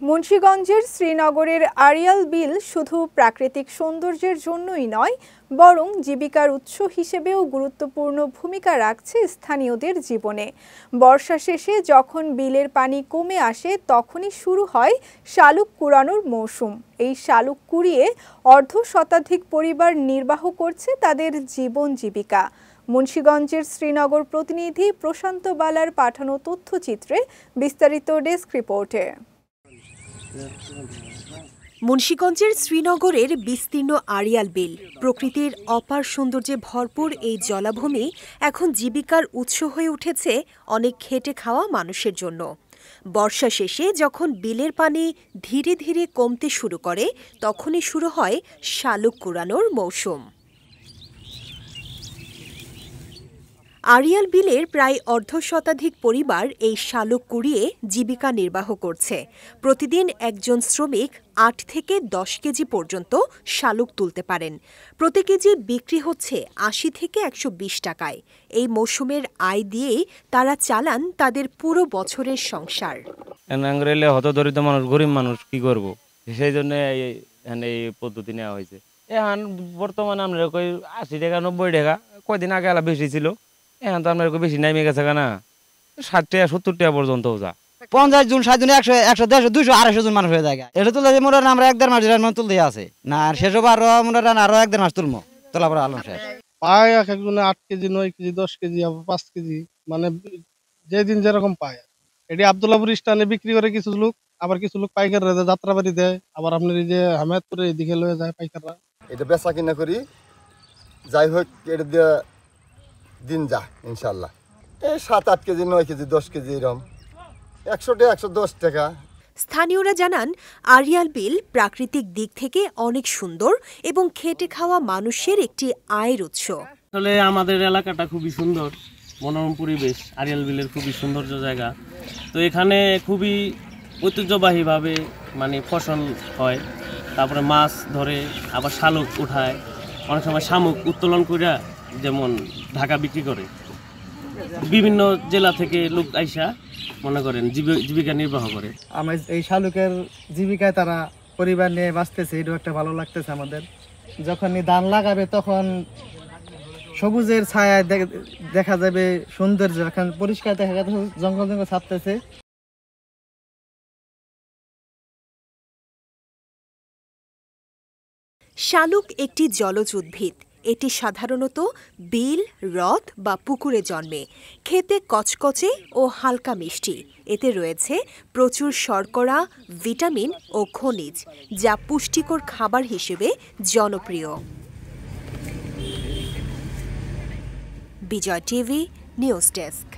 মুন্সিগঞ্জের শ্রীনগরের আড়িয়াল বিল শুধু প্রাকৃতিক সৌন্দর্যের জন্যই নয়, বরং জীবিকার উৎস হিসেবেও গুরুত্বপূর্ণ ভূমিকা রাখছে স্থানীয়দের জীবনে। বর্ষা শেষে যখন বিলের পানি কমে আসে, তখনই শুরু হয় শালুক কুড়ানোর মৌসুম। এই শালুক কুড়িয়ে অর্ধশতাধিক পরিবার নির্বাহ করছে তাদের জীবন জীবিকা। মুন্সিগঞ্জের শ্রীনগর প্রতিনিধি প্রশান্ত বালার পাঠানো তথ্যচিত্রে বিস্তারিত ডেস্ক রিপোর্টে। মুন্সিগঞ্জের শ্রীনগরের বিস্তীর্ণ আড়িয়াল বিল, প্রকৃতির অপার সৌন্দর্যে ভরপুর এই জলাভূমি এখন জীবিকার উৎস হয়ে উঠেছে অনেক খেটে খাওয়া মানুষের জন্য। বর্ষা শেষে যখন বিলের পানি ধীরে ধীরে কমতে শুরু করে, তখনই শুরু হয় শালুক কুড়ানোর মৌসুম। আড়িয়াল বিলের প্রায় অর্ধশতাধিক পরিবার এই শালুক কুড়িয়ে জীবিকা নির্বাহ করছে। প্রতিদিন একজন শ্রমিক ৮ থেকে ১০ কেজি পর্যন্ত শালুক তুলতে পারেন। প্রতি কেজি বিক্রি হচ্ছে ৮০ থেকে ১২০ টাকায়। এই মৌসুমের আয় দিয়েই তারা চালান তাদের পুরো বছরের সংসার। হতদরিদ্র মানুষ, গরিব মানুষ কি করব, সেই জন্য এই পদ্ধতি নেওয়া হয়েছে। এখন বর্তমানে আমরা ৮০ টাকা ৯০ টাকা, কয়দিন আগে আলা বেশি ছিল, এখন তো আপনার বেশি নামে গেছে না, ৬০ টাকা ৭০ টাকা পর্যন্ত যা। ৫০ জন ৬০ জন ১০০ ১৫০ ২০০ ২৫০ জন মানুষ হয়ে যায়। এটা তুলে মোটা আমরা ১-১.৫ মাস তুলতে আছে না, আর শেষ হবার মোটা আরো ১-১.৫ মাস তুলবো, তোলা পরে আলম শেষ। পায় এক একজনে ৮ কেজি ৯ কেজি ১০ কেজি ৫ কেজি, মানে যেদিন যেরকম পায়। এটি আব্দুল্লাহপুর স্টানে বিক্রি করে কিছু লোক, আবার কিছু লোক পাইকাররা যাত্রাবাড়ি দেয়, আবার আপনার এই যে হামায়াতপুরে এদিকে লয়ে যায় পাইকাররা। এটা বেচা কিনা করি, যাই হোক এটা দিয়ে দিন যা ইনশাল্লাহ। এই ৭-৮ কেজি ৯ কেজি ১০ কেজি এরকম ১০০ টাকা ১১০ টাকা। স্থানীয়রা জানান, আড়িয়াল বিল প্রাকৃতিক দিক থেকে অনেক সুন্দর এবং খেটে খাওয়া মানুষের একটি আয়ের উৎস। আসলে আমাদের এলাকাটা খুবই সুন্দর, মনোরম পরিবেশ, আড়িয়াল বিলের খুবই সৌন্দর্য জায়গা। তো এখানে খুবই ঐতিহ্যবাহীভাবে মানে ফসল হয়, তারপরে মাছ ধরে, আবার শালুক উঠায়, অনেক সময় শামুক উত্তোলন করে যেমন ঢাকা বিক্রি করে। বিভিন্ন জেলা থেকে লোক আইসা মনে করেন জীবিকা নির্বাহ করে। আমরা এই শালুকের জীবিকায় তারা পরিবার নিয়ে বাঁচতেছে, এটাও একটা ভালো লাগতেছে আমাদের। যখনই ধান লাগাবে তখন সবুজের ছায়ায় দেখা যাবে সৌন্দর্য, এখন পরিষ্কার দেখা যাবে, জঙ্গল জঙ্গল ছাপতেছে। শালুক একটি জলজ উদ্ভিদ। এটি সাধারণত বিল, হ্রদ বা পুকুরে জন্মে। খেতে কচকচে ও হালকা মিষ্টি। এতে রয়েছে প্রচুর শর্করা, ভিটামিন ও খনিজ, যা পুষ্টিকর খাবার হিসেবে জনপ্রিয়। বিজয় টিভি নিউজ ডেস্ক।